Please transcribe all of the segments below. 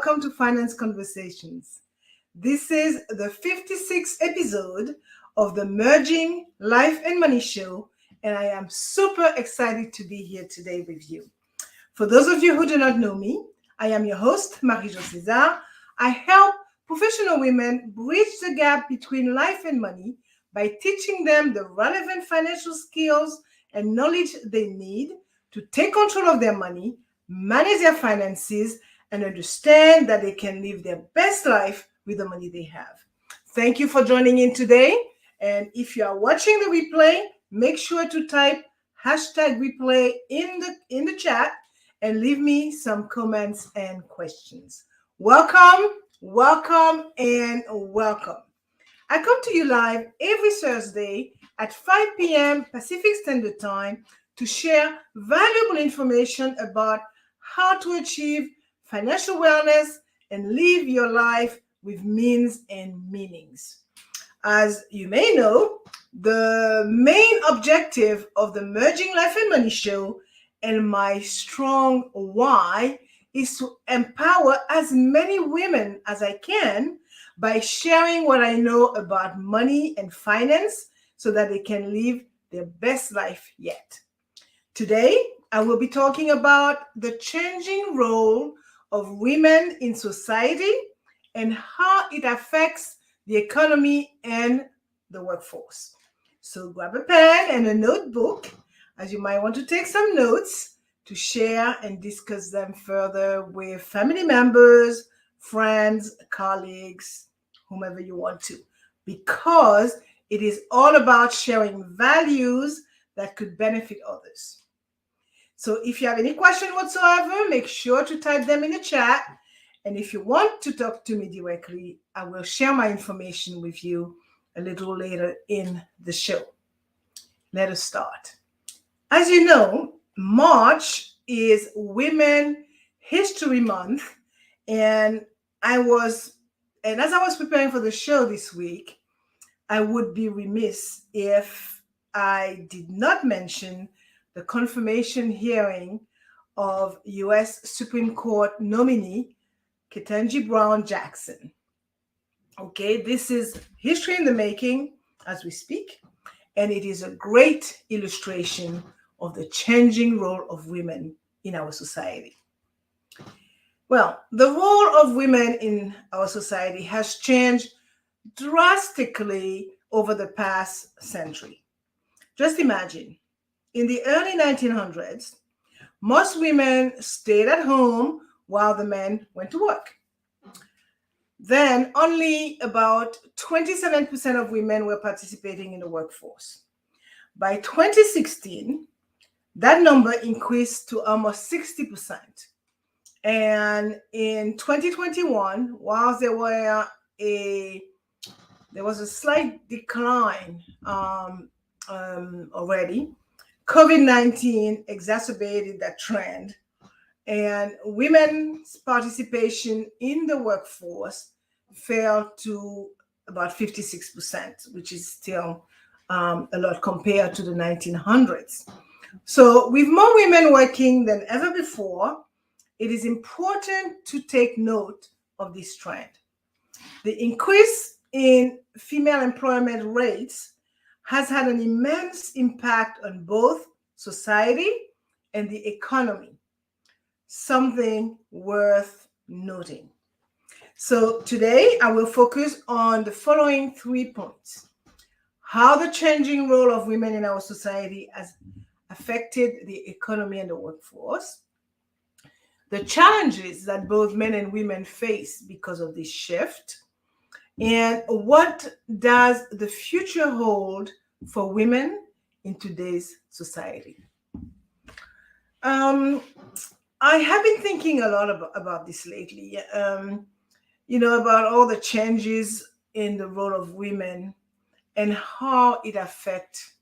welcome to Finance Conversations. This is the 56th episode of the Merging Life and Money Show, and I am super excited to be here today with you. For those of you who do not know me, I am your host, Marie-Jo César. I help professional women bridge the gap between life and money by teaching them the relevant financial skills and knowledge they need to take control of their money, manage their finances, and understand that they can live their best life with the money they have. Thank you for joining in today. And if you are watching the replay, make sure to type #replay in the chat and leave me some comments and questions. Welcome, and welcome. I come to you live every Thursday at 5 p.m. Pacific Standard Time to share valuable information about how to achieve financial wellness and live your life with means and meanings. As you may know, the main objective of the Merging Life and Money Show and my strong why is to empower as many women as I can by sharing what I know about money and finance so that they can live their best life yet. Today, I will be talking about the changing role of women in society and how it affects the economy and the workforce. So grab a pen and a notebook, as you might want to take some notes to share and discuss them further with family members, friends, colleagues, whomever you want to, because it is all about sharing values that could benefit others. So if you have any question whatsoever, make sure to type them in the chat. And if you want to talk to me directly, I will share my information with you a little later in the show. Let us start. As you know, March is Women History Month, and as I was preparing for the show this week, I would be remiss if I did not mention the confirmation hearing of U.S. Supreme Court nominee Ketanji Brown Jackson. Okay, this is history in the making as we speak, and it is a great illustration of the changing role of women in our society. Well, the role of women in our society has changed drastically over the past century. Just imagine, in the early 1900s, most women stayed at home while the men went to work. Then only about 27% of women were participating in the workforce. By 2016, that number increased to almost 60%. And in 2021, while there was a slight decline already, COVID-19 exacerbated that trend, and women's participation in the workforce fell to about 56%, which is still a lot compared to the 1900s. So with more women working than ever before, it is important to take note of this trend. The increase in female employment rates has had an immense impact on both society and the economy, something worth noting. So today I will focus on the following 3 points: how the changing role of women in our society has affected the economy and the workforce, the challenges that both men and women face because of this shift, and what does the future hold for women in today's society. I have been thinking a lot about this lately, about all the changes in the role of women and how it affects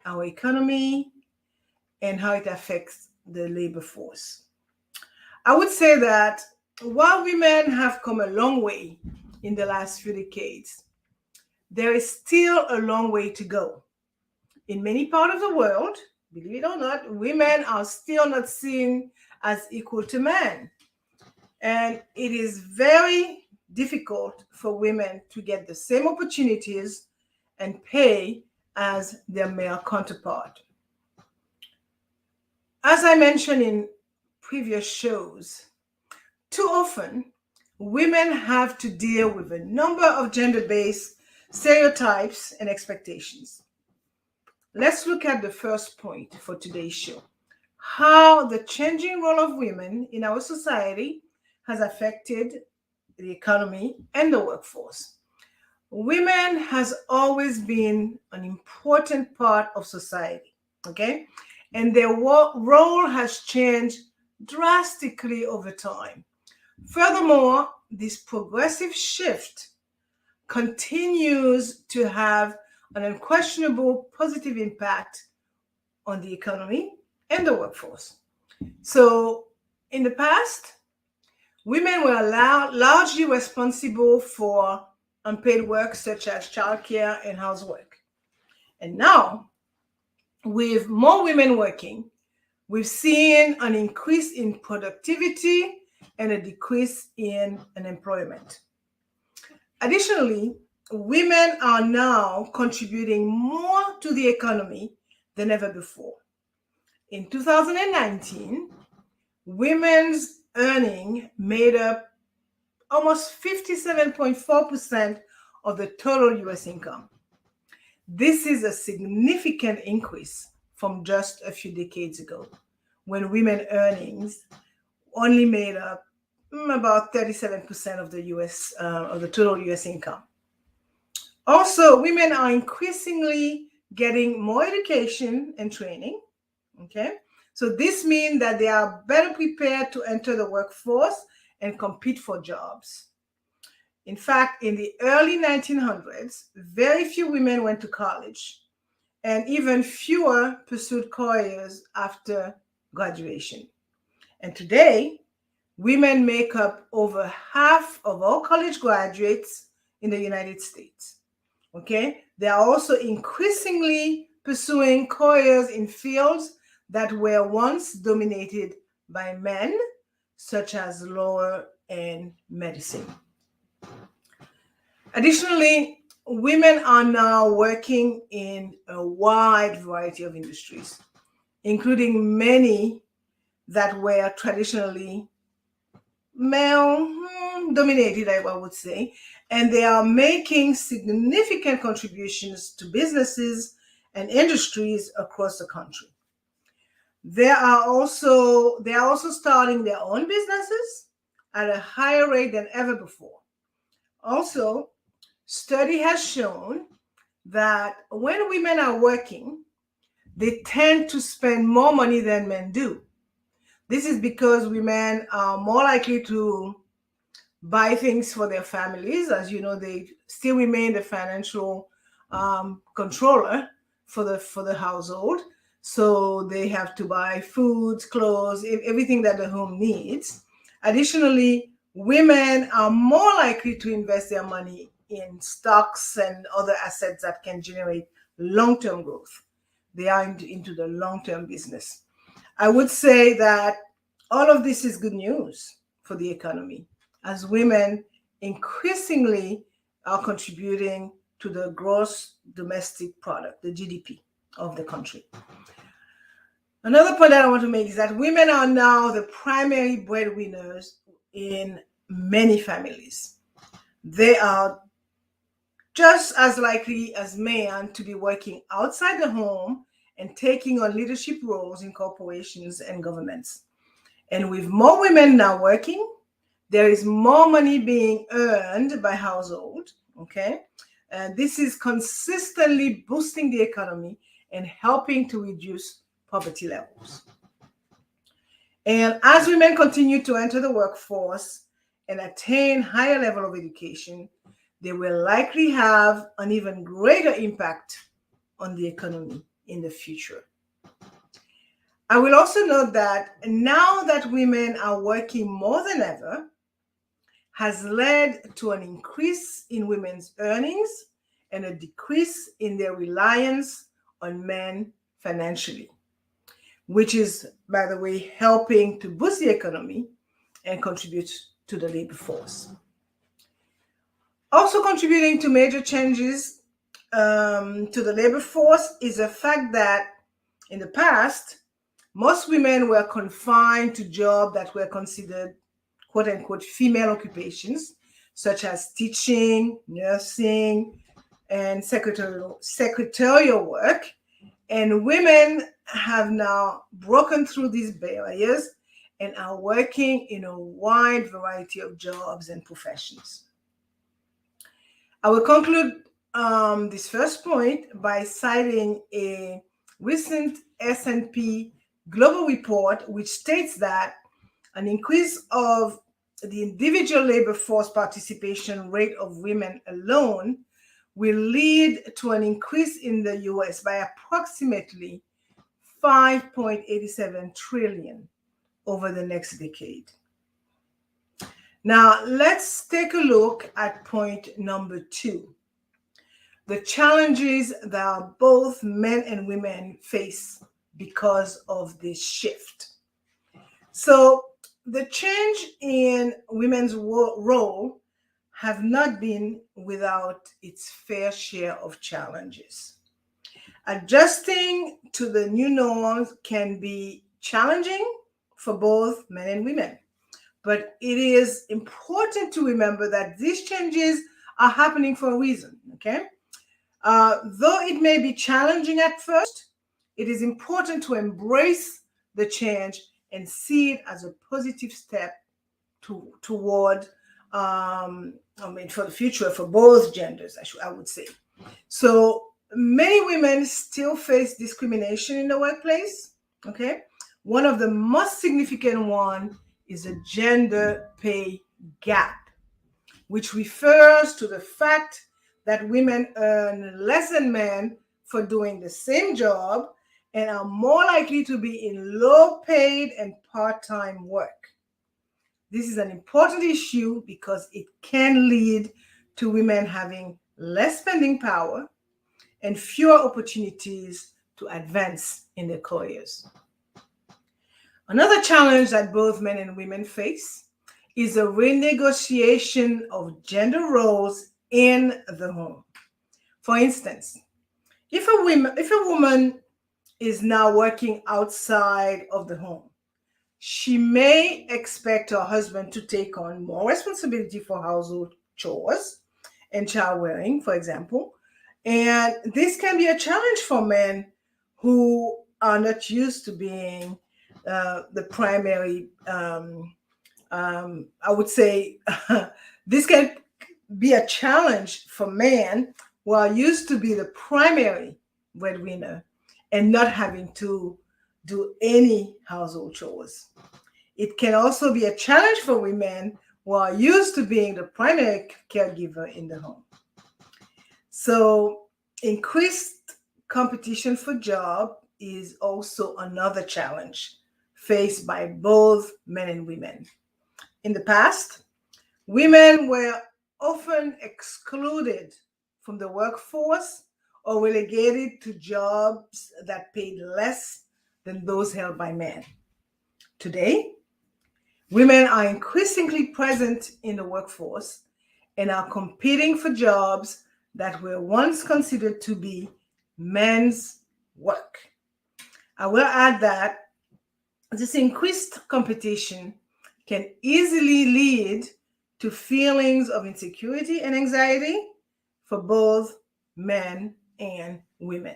our economy and how it affects the labor force. I would say that while women have come a long way in the last few decades, there is still a long way to go. In many parts of the world, believe it or not, women are still not seen as equal to men. And it is very difficult for women to get the same opportunities and pay as their male counterpart. As I mentioned in previous shows, too often women have to deal with a number of gender-based stereotypes and expectations. Let's look at the first point for today's show: how the changing role of women in our society has affected the economy and the workforce. Women has always been an important part of society, okay? And their role has changed drastically over time. Furthermore, this progressive shift continues to have an unquestionable positive impact on the economy and the workforce. So, in the past, women were largely responsible for unpaid work such as childcare and housework. And now, with more women working, we've seen an increase in productivity and a decrease in unemployment. Additionally, women are now contributing more to the economy than ever before. In 2019, women's earning made up almost 57.4% of the total US income. This is a significant increase from just a few decades ago, when women earnings only made up about 37% of the total US income. Also, women are increasingly getting more education and training. Okay, so this means that they are better prepared to enter the workforce and compete for jobs. In fact, in the early 1900s, very few women went to college, and even fewer pursued careers after graduation. And today, women make up over half of all college graduates in the United States. Okay, they are also increasingly pursuing careers in fields that were once dominated by men, such as law and medicine. Additionally, women are now working in a wide variety of industries, including many that were traditionally male dominated, I would say, and they are making significant contributions to businesses and industries across the country. They are also starting their own businesses at a higher rate than ever before. Also, study has shown that when women are working, they tend to spend more money than men do. This is because women are more likely to buy things for their families. As you know, they still remain the financial controller for the household. So they have to buy foods, clothes, everything that the home needs. Additionally, women are more likely to invest their money in stocks and other assets that can generate long-term growth. They are into the long-term business. I would say that all of this is good news for the economy, as women increasingly are contributing to the gross domestic product, the GDP of the country. Another point that I want to make is that women are now the primary breadwinners in many families. They are just as likely as men to be working outside the home and taking on leadership roles in corporations and governments. And with more women now working, there is more money being earned by household, okay? And this is consistently boosting the economy and helping to reduce poverty levels. And as women continue to enter the workforce and attain higher level of education, they will likely have an even greater impact on the economy in the future. I will also note that now that women are working more than ever, has led to an increase in women's earnings and a decrease in their reliance on men financially, which is, by the way, helping to boost the economy and contribute to the labor force. Also contributing to major changes to the labor force is the fact that in the past, most women were confined to jobs that were considered quote unquote female occupations, such as teaching, nursing, and secretarial work. And women have now broken through these barriers and are working in a wide variety of jobs and professions. I will conclude this first point by citing a recent S&P Global report, which states that an increase of the individual labor force participation rate of women alone will lead to an increase in the US by approximately 5.87 trillion over the next decade. Now, let's take a look at point number 2, the challenges that both men and women face because of this shift. So, the change in women's role have not been without its fair share of challenges. Adjusting to the new norms can be challenging for both men and women, but it is important to remember that these changes are happening for a reason, okay? Though it may be challenging at first, it is important to embrace the change and see it as a positive step toward, for the future for both genders, I would say. So many women still face discrimination in the workplace, okay? One of the most significant one is a gender pay gap, which refers to the fact that women earn less than men for doing the same job and are more likely to be in low paid and part-time work. This is an important issue because it can lead to women having less spending power and fewer opportunities to advance in their careers. Another challenge that both men and women face is a renegotiation of gender roles in the home. For instance, if a woman is now working outside of the home, she may expect her husband to take on more responsibility for household chores and child rearing, for example. And this can be a challenge for men who are not used to being the primary, I would say, this can be a challenge for men who are used to be the primary breadwinner and not having to do any household chores. It can also be a challenge for women who are used to being the primary caregiver in the home. So increased competition for jobs is also another challenge faced by both men and women. In the past, women were often excluded from the workforce or relegated to jobs that paid less than those held by men. Today, women are increasingly present in the workforce and are competing for jobs that were once considered to be men's work. I will add that this increased competition can easily lead to feelings of insecurity and anxiety for both men and women.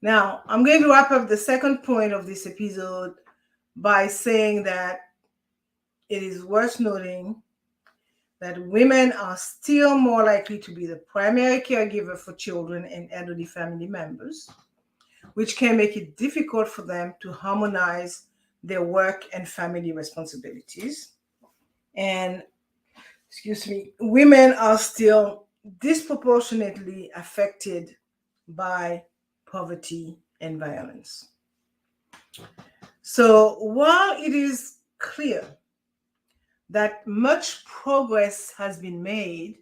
Now, I'm going to wrap up the second point of this episode by saying that it is worth noting that women are still more likely to be the primary caregiver for children and elderly family members, which can make it difficult for them to harmonize their work and family responsibilities. And, women are still disproportionately affected by poverty and violence. So while it is clear that much progress has been made,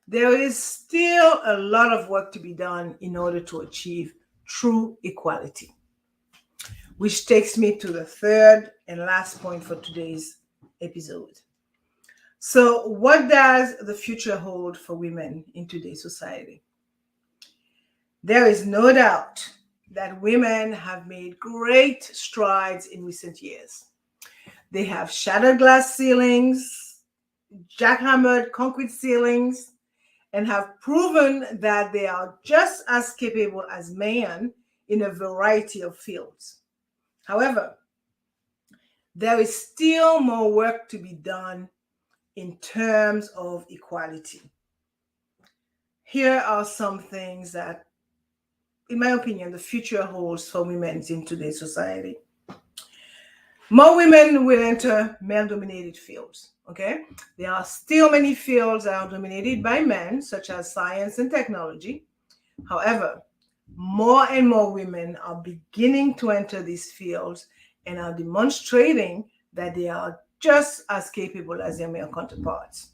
there is still a lot of work to be done in order to achieve true equality. Which takes me to the third and last point for today's episode. So, what does the future hold for women in today's society? There is no doubt that women have made great strides in recent years. They have shattered glass ceilings, jackhammered concrete ceilings, and have proven that they are just as capable as men in a variety of fields. However, there is still more work to be done in terms of equality. Here are some things that, in my opinion, the future holds for women in today's society. More women will enter male-dominated fields, okay? There are still many fields that are dominated by men, such as science and technology. However, more and more women are beginning to enter these fields and are demonstrating that they are just as capable as their male counterparts.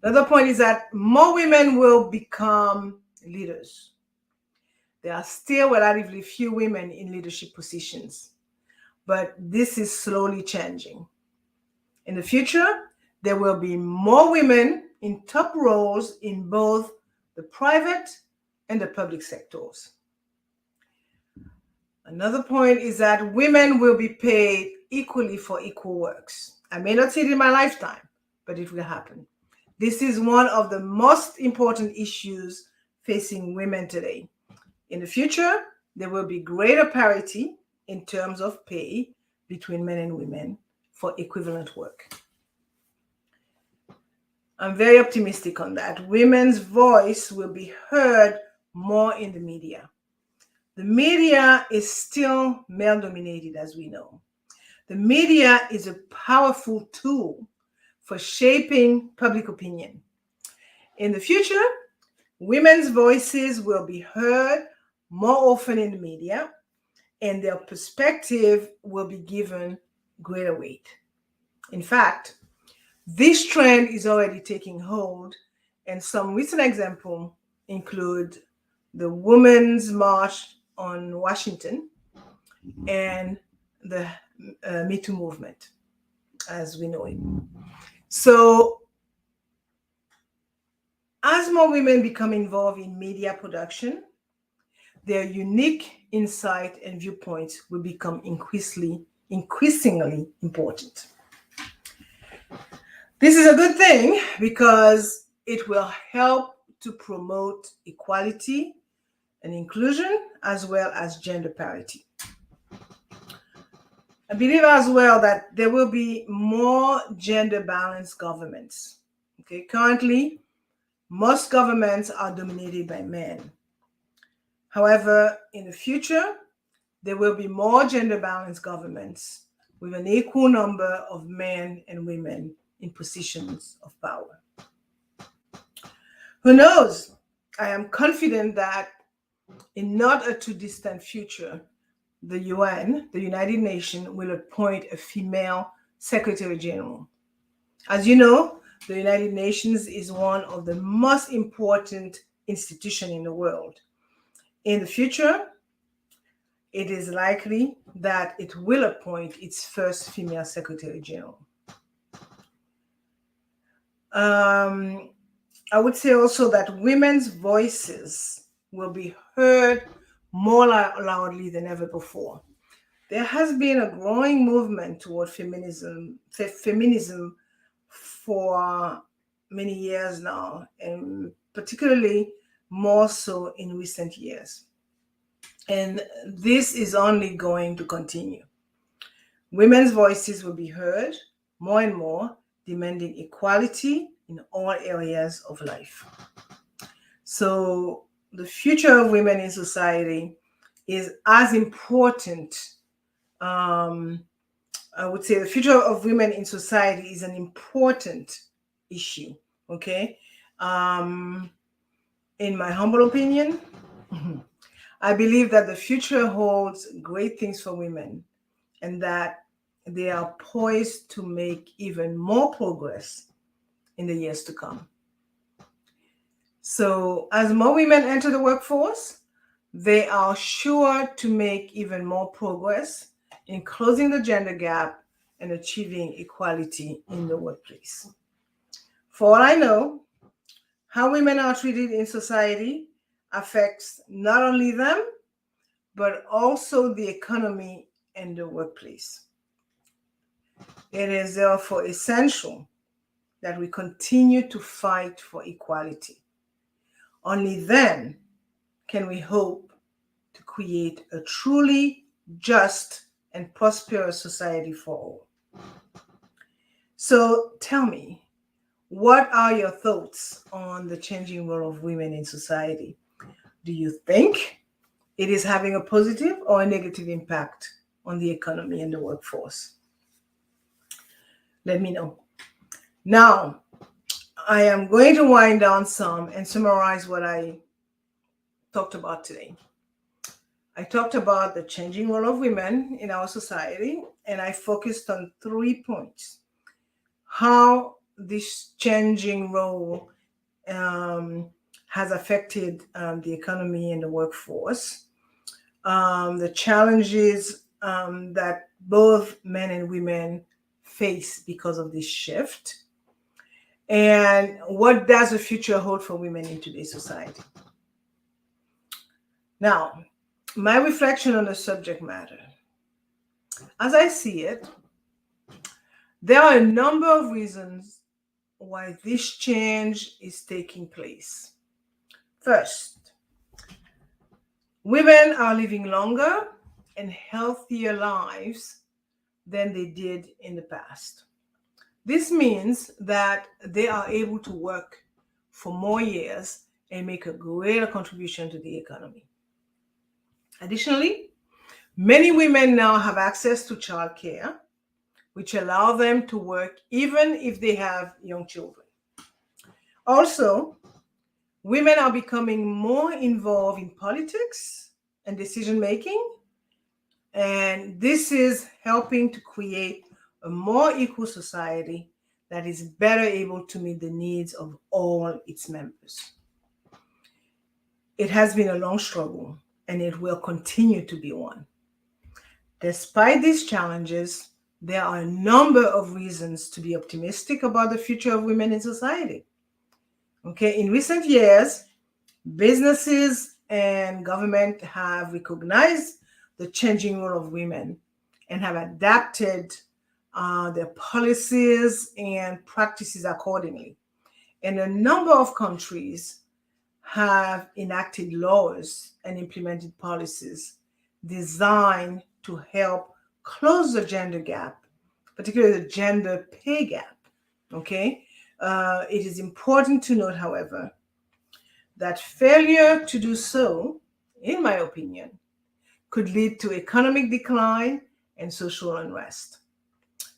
Another point is that more women will become leaders. There are still relatively few women in leadership positions, but this is slowly changing. In the future, there will be more women in top roles in both the private and the public sectors. Another point is that women will be paid equally for equal works. I may not see it in my lifetime, but it will happen. This is one of the most important issues facing women today. In the future, there will be greater parity in terms of pay between men and women for equivalent work. I'm very optimistic on that. Women's voice will be heard more in the media. The media is still male-dominated, as we know. The media is a powerful tool for shaping public opinion. In the future, women's voices will be heard more often in the media, and their perspective will be given greater weight. In fact, this trend is already taking hold, and some recent examples include the Women's March on Washington and the Me Too movement, as we know it. So, as more women become involved in media production, their unique insight and viewpoints will become increasingly important. This is a good thing because it will help to promote equality and inclusion as well as gender parity. I believe as well that there will be more gender balanced governments. Okay, currently, most governments are dominated by men. However, in the future, there will be more gender balanced governments with an equal number of men and women in positions of power. Who knows? I am confident that in not a too distant future, the UN, the United Nations, will appoint a female Secretary General. As you know, the United Nations is one of the most important institutions in the world. In the future, it is likely that it will appoint its first female Secretary General. I would say also that women's voices will be heard more loudly than ever before. There has been a growing movement toward feminism for many years now, and particularly more so in recent years. And this is only going to continue. Women's voices will be heard more and more, demanding equality in all areas of life. So the future of women in society is as important. I would say the future of women in society is an important issue, okay? In my humble opinion, I believe that the future holds great things for women and that they are poised to make even more progress in the years to come. So as more women enter the workforce, they are sure to make even more progress in closing the gender gap and achieving equality in the workplace. For all I know, how women are treated in society affects not only them, but also the economy and the workplace. It is therefore essential that we continue to fight for equality. Only then can we hope to create a truly just and prosperous society for all. So tell me, what are your thoughts on the changing role of women in society? Do you think it is having a positive or a negative impact on the economy and the workforce? Let me know. Now, I am going to wind down some and summarize what I talked about today. I talked about the changing role of women in our society, and I focused on 3 points. How this changing role has affected the economy and the workforce, the challenges that both men and women face because of this shift, and what does the future hold for women in today's society. Now, my reflection on the subject matter. As I see it, there are a number of reasons why this change is taking place. First, women are living longer and healthier lives than they did in the past. This means that they are able to work for more years and make a greater contribution to the economy. Additionally, many women now have access to childcare, which allow them to work even if they have young children. Also, women are becoming more involved in politics and decision making, and this is helping to create a more equal society that is better able to meet the needs of all its members. It has been a long struggle, and it will continue to be one. Despite these challenges, there are a number of reasons to be optimistic about the future of women in society. Okay, in recent years, businesses and government have recognized the changing role of women and have adapted their policies and practices accordingly. And a number of countries have enacted laws and implemented policies designed to help close the gender gap, particularly the gender pay gap. Okay, it is important to note, however, that failure to do so, in my opinion, could lead to economic decline and social unrest.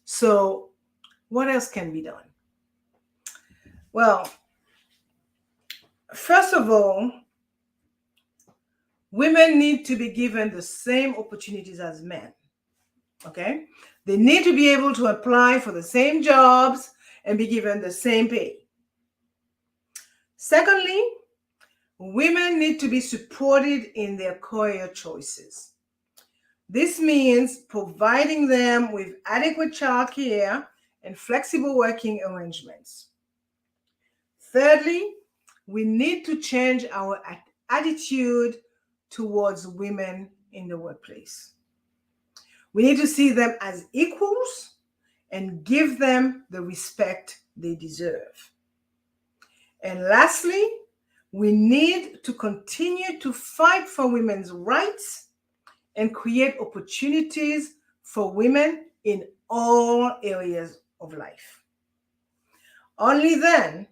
So, what else can be done? Well, first of all, women need to be given the same opportunities as men. Okay? They need to be able to apply for the same jobs and be given the same pay. Secondly, women need to be supported in their career choices. This means providing them with adequate childcare and flexible working arrangements. Thirdly, we need to change our attitude towards women in the workplace. We need to see them as equals and give them the respect they deserve. And lastly, we need to continue to fight for women's rights and create opportunities for women in all areas of life. Only then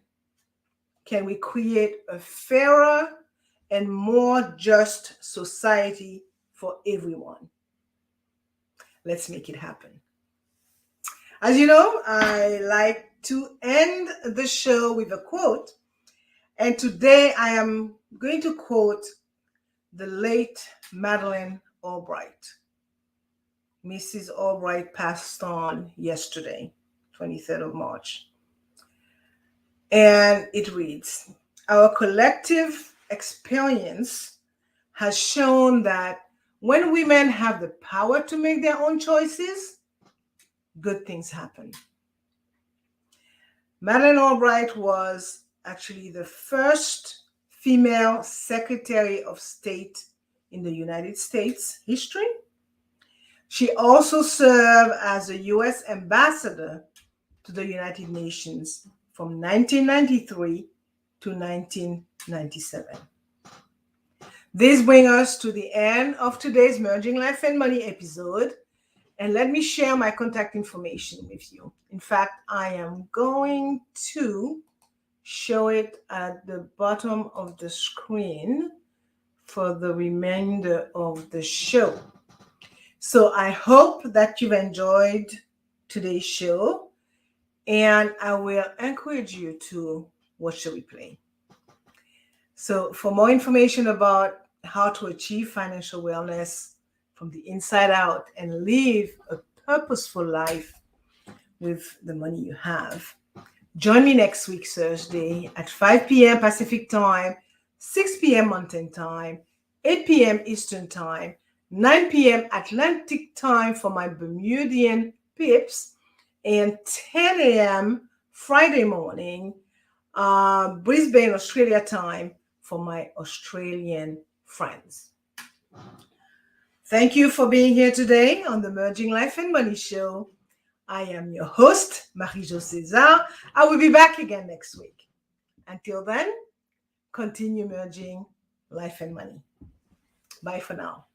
can we create a fairer and more just society for everyone. Let's make it happen. As you know, I like to end the show with a quote, and today I am going to quote the late Madeleine Albright. Mrs. Albright passed on yesterday, 23rd of March. And it reads, "Our collective experience has shown that When women have the power to make their own choices, good things happen. Madeleine Albright was actually the first female Secretary of State in the United States history. She also served as a U.S. ambassador to the United Nations from 1993 to 1997. This brings us to the end of today's Merging Life and Money episode. And let me share my contact information with you. In fact, I am going to show it at the bottom of the screen for the remainder of the show. So I hope that you've enjoyed today's show, and I will encourage you to watch the replay. So for more information about how to achieve financial wellness from the inside out and live a purposeful life with the money you have, join me next week, Thursday at 5 p.m. Pacific Time, 6 p.m. Mountain Time, 8 p.m. Eastern Time, 9 p.m. Atlantic Time for my Bermudian pips, and 10 a.m. Friday morning, Brisbane, Australia time for my Australian friends. Thank you for being here today on the Merging Life and Money Show. I am your host, Marie-Jo César. I will be back again next week. Until then, continue merging life and money. Bye for now.